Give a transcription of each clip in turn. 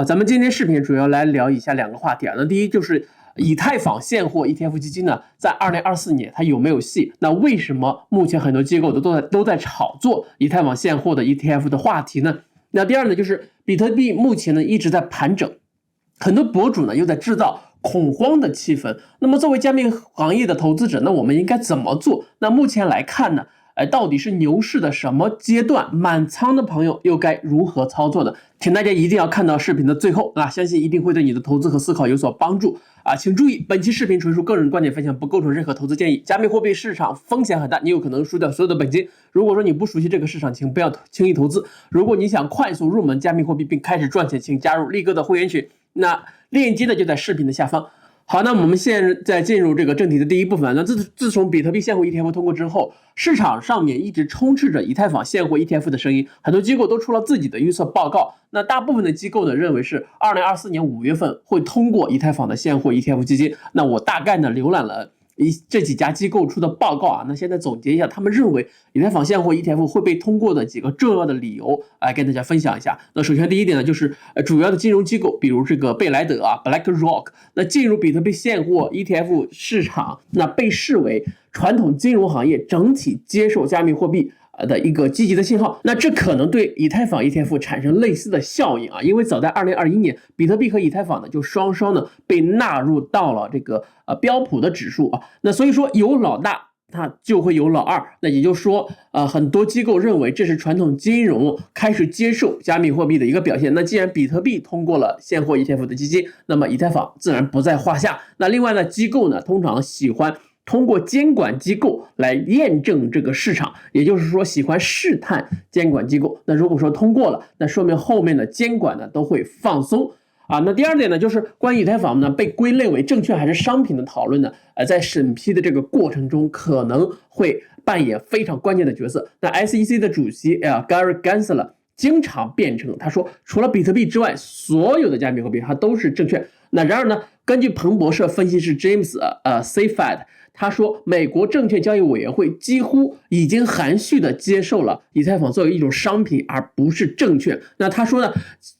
咱们今天视频主要来聊以下两个话题啊。那第一就是以太坊现货 ETF 基金呢，在2024年它有没有戏？那为什么目前很多机构都在炒作以太坊现货的 ETF 的话题呢？那第二呢，就是比特币目前呢一直在盘整，很多博主呢又在制造恐慌的气氛。那么作为加密行业的投资者，那我们应该怎么做？那目前来看呢？到底是牛市的什么阶段？满仓的朋友又该如何操作呢？请大家一定要看到视频的最后啊，相信一定会对你的投资和思考有所帮助啊！请注意，本期视频纯属个人观点分享，不构成任何投资建议。加密货币市场风险很大，你有可能输掉所有的本金。如果说你不熟悉这个市场，请不要轻易投资。如果你想快速入门加密货币并开始赚钱，请加入力哥的会员群，那链接呢就在视频的下方。好，那我们现在进入这个正题的第一部分。那自从比特币现货 ETF 通过之后，市场上面一直充斥着以太坊现货 ETF 的声音，很多机构都出了自己的预测报告。那大部分的机构呢认为是2024年5月份会通过以太坊的现货 ETF 基金。那我大概呢浏览了这几家机构出的报告啊，那现在总结一下，他们认为以太坊现货 ETF 会被通过的几个重要的理由，跟大家分享一下。那首先第一点呢，就是主要的金融机构，比如这个贝莱德啊 （BlackRock），那进入比特币现货 ETF 市场，那被视为传统金融行业整体接受加密货币的一个积极的信号。那这可能对以太坊 ETF 产生类似的效应啊，因为早在2021年，比特币和以太坊呢就双双呢被纳入到了这个标普的指数啊。那所以说有老大，它就会有老二。那也就是说，很多机构认为这是传统金融开始接受加密货币的一个表现。那既然比特币通过了现货 ETF 的基金，那么以太坊自然不在话下。那另外呢，机构呢通常喜欢通过监管机构来验证这个市场，也就是说喜欢试探监管机构。那如果说通过了，那说明后面的监管呢都会放松啊。那第二点呢，就是关于以太坊呢被归类为证券还是商品的讨论呢，在审批的这个过程中可能会扮演非常关键的角色。那 SEC 的主席Gary Gensler 经常辩称，他说除了比特币之外，所有的加密货币它都是证券。那然而呢，根据彭博社分析师 James Seyfarth，他说，美国证券交易委员会几乎已经含蓄地接受了以太坊作为一种商品，而不是证券。那他说呢，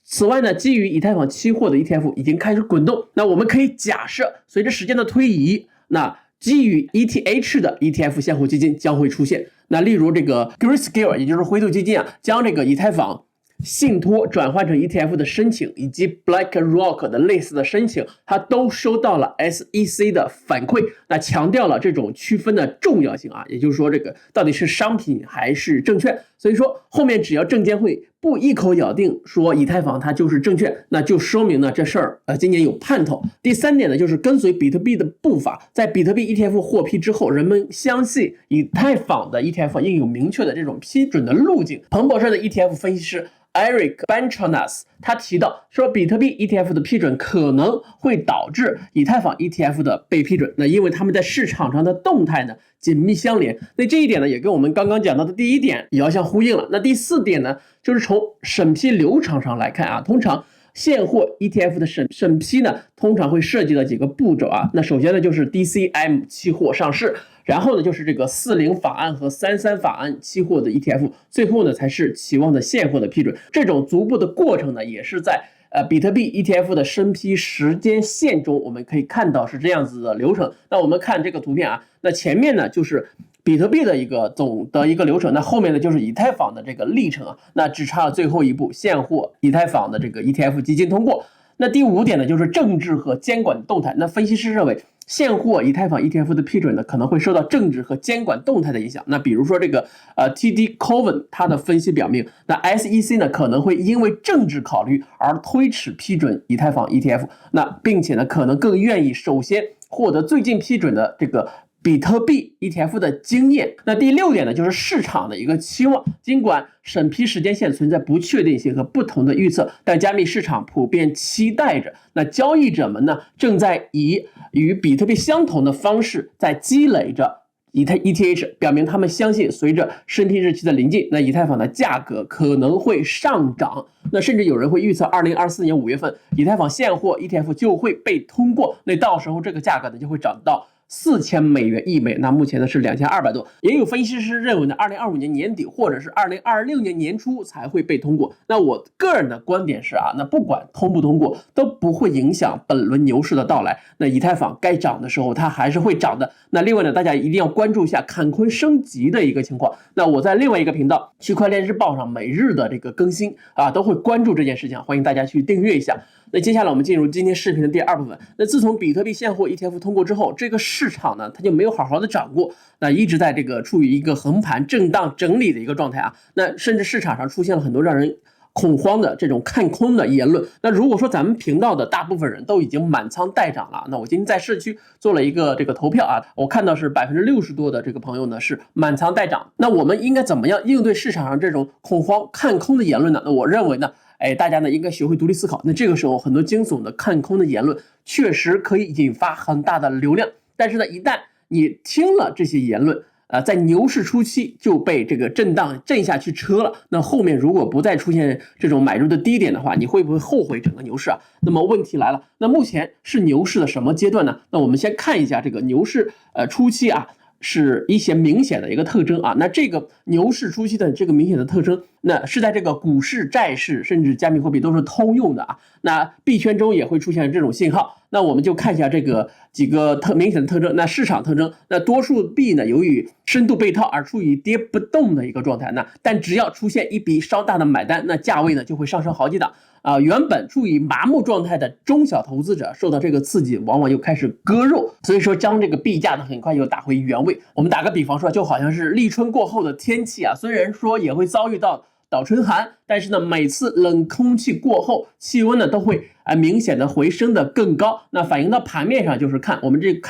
此外呢，基于以太坊期货的 ETF 已经开始滚动。那我们可以假设，随着时间的推移，那基于 ETH 的 ETF 现货基金将会出现。那例如这个 Grayscale， 也就是灰度基金啊，将这个以太坊信托转换成 ETF 的申请，以及 BlackRock 的类似的申请，它都收到了 SEC 的反馈，那强调了这种区分的重要性啊，也就是说这个到底是商品还是证券。所以说后面只要证监会不一口咬定说以太坊它就是证券，那就说明呢这事儿今年有盼头。第三点呢，就是跟随比特币的步伐，在比特币 ETF 获批之后，人们相信以太坊的 ETF 应有明确的这种批准的路径。彭博社的 ETF 分析师Eric Benchonas 他提到说，比特币 ETF 的批准可能会导致以太坊 ETF 的被批准，那因为他们在市场上的动态呢紧密相连。那这一点呢也跟我们刚刚讲到的第一点遥相呼应了。那第四点呢，就是从审批流程上来看啊，通常现货 ETF 的审批呢，通常会涉及到几个步骤啊。那首先呢，就是 DCM 期货上市，然后呢，就是这个40法案和33法案期货的 ETF， 最后呢，才是期望的现货的批准。这种逐步的过程呢，也是在比特币 ETF 的审批时间线中，我们可以看到是这样子的流程。那我们看这个图片啊，那前面呢就是比特币的一个总的一个流程，那后面呢就是以太坊的这个历程啊，那只差了最后一步，现货以太坊的这个 ETF 基金通过。那第五点呢，就是政治和监管动态。那分析师认为，现货以太坊 ETF 的批准呢，可能会受到政治和监管动态的影响。那比如说这个TD Cowen 他的分析表明，那 SEC 呢可能会因为政治考虑而推迟批准以太坊 ETF， 那并且呢可能更愿意首先获得最近批准的这个比特币 ETF 的经验。那第六点呢，就是市场的一个期望。尽管审批时间线存在不确定性和不同的预测，但加密市场普遍期待着，那交易者们呢正在以与比特币相同的方式在积累着ETH， 表明他们相信随着审批日期的临近，那以太坊的价格可能会上涨。那甚至有人会预测2024年5月份以太坊现货 ETF 就会被通过，那到时候这个价格呢就会涨到4000美元一枚，那目前呢是2200多。也有分析师认为呢，2025年年底或者是2026年年初才会被通过。那我个人的观点是啊，那不管通不通过都不会影响本轮牛市的到来。那以太坊该涨的时候它还是会涨的。那另外呢，大家一定要关注一下坎昆升级的一个情况。那我在另外一个频道区块链日报上每日的这个更新啊，都会关注这件事情，欢迎大家去订阅一下。那接下来我们进入今天视频的第2部分。那自从比特币现货 ETF 通过之后，这个市场呢它就没有好好的涨过，那一直在这个处于一个横盘震荡整理的一个状态啊。那甚至市场上出现了很多让人恐慌的这种看空的言论。那如果说咱们频道的大部分人都已经满仓待涨了，那我今天在社区做了一个这个投票啊，我看到是60%多的这个朋友呢是满仓待涨。那我们应该怎么样应对市场上这种恐慌看空的言论呢？那我认为呢，大家呢应该学会独立思考。那这个时候很多惊悚的看空的言论确实可以引发很大的流量，但是呢，一旦你听了这些言论，在牛市初期就被这个震荡震下去车了，那后面如果不再出现这种买入的低点的话，你会不会后悔整个牛市啊？那么问题来了，那目前是牛市的什么阶段呢？那我们先看一下这个牛市初期啊，是一些明显的一个特征啊。那这个牛市初期的这个明显的特征，那是在这个股市、债市甚至加密货币都是通用的啊。那币圈中也会出现这种信号。那我们就看一下这个几个明显的特征。那市场特征，那多数币呢由于深度被套而处于跌不动的一个状态，但只要出现一笔稍大的买单，那价位呢就会上升好几档啊。原本处于麻木状态的中小投资者受到这个刺激，往往又开始割肉，所以说将这个币价呢很快又打回原位。我们打个比方说，就好像是立春过后的天气啊，虽然说也会遭遇到倒春寒，但是呢，每次冷空气过后，气温呢都会明显的回升的更高。那反映到盘面上，就是看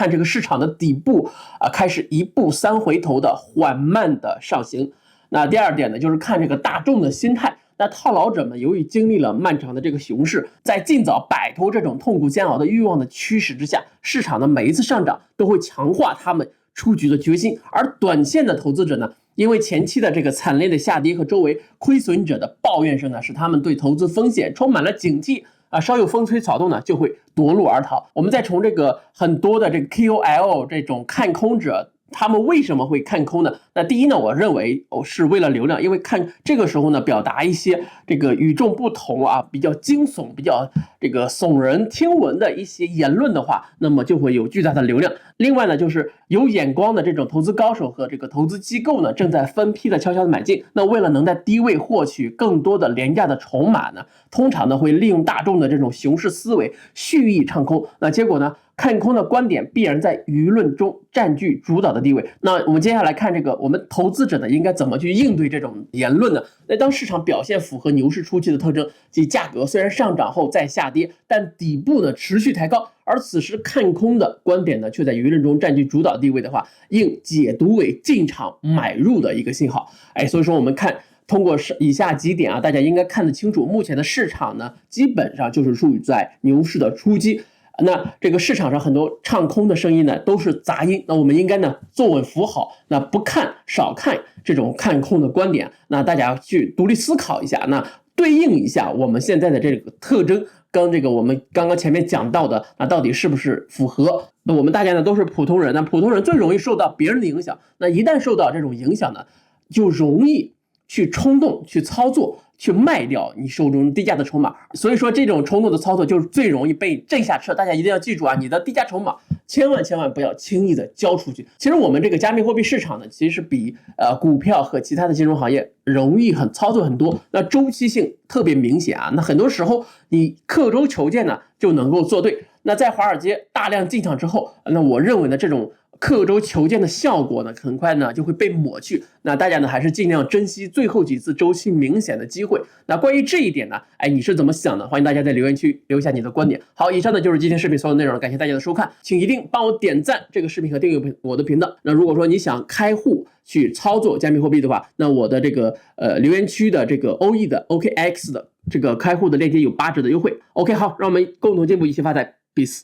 这个市场的底部开始1步3回头的缓慢的上行。那第二点呢，就是看这个大众的心态。那套牢者们由于经历了漫长的这个熊市，在尽早摆脱这种痛苦煎熬的欲望的驱使之下，市场的每一次上涨都会强化他们出局的决心。而短线的投资者呢，因为前期的这个惨烈的下跌和周围亏损者的抱怨声呢，使他们对投资风险充满了警惕啊，稍有风吹草动呢，就会夺路而逃。我们再从这个很多的这个 KOL 这种看空者，他们为什么会看空呢？那第一呢，我认为是为了流量，因为看这个时候呢，表达一些这个与众不同啊，比较惊悚、比较这个耸人听闻的一些言论的话，那么就会有巨大的流量。另外呢，就是有眼光的这种投资高手和这个投资机构呢，正在分批的悄悄的买进。那为了能在低位获取更多的廉价的筹码呢，通常呢会利用大众的这种熊市思维蓄意唱空。那结果呢，看空的观点必然在舆论中占据主导的地位。那我们接下来看这个，我们投资者呢应该怎么去应对这种言论呢？那当市场表现符合牛市初期的特征，即价格虽然上涨后再下跌，但底部呢持续抬高，而此时看空的观点呢却在舆论中占据主导地位的话，应解读为进场买入的一个信号。所以说我们看通过以下几点啊，大家应该看得清楚，目前的市场呢基本上就是处于在牛市的初期。那这个市场上很多唱空的声音呢都是杂音，那我们应该呢坐稳扶好，那不看少看这种看空的观点，那大家去独立思考一下，那对应一下我们现在的这个特征跟这个我们刚刚前面讲到的，那到底是不是符合？那我们大家呢都是普通人，那普通人最容易受到别人的影响，那一旦受到这种影响呢，就容易去冲动去操作，去卖掉你手中低价的筹码。所以说这种冲动的操作就是最容易被震下车。大家一定要记住啊，你的低价筹码千万不要轻易的交出去。其实我们这个加密货币市场呢，其实比股票和其他的金融行业容易操作很多，那周期性特别明显啊。那很多时候你刻舟求剑呢就能够做对。那在华尔街大量进场之后，那我认为呢这种刻舟求剑的效果呢，很快呢就会被抹去。那大家呢还是尽量珍惜最后几次周期明显的机会。那关于这一点呢，你是怎么想的？欢迎大家在留言区留下你的观点。好，以上呢就是今天视频所有内容，感谢大家的收看，请一定帮我点赞这个视频和订阅我的频道。那如果说你想开户去操作加密货币的话，那我的这个留言区的这个 OE 的 OKX 的这个开户的链接有8折的优惠。OK， 好，让我们共同进步，一起发财 ，peace。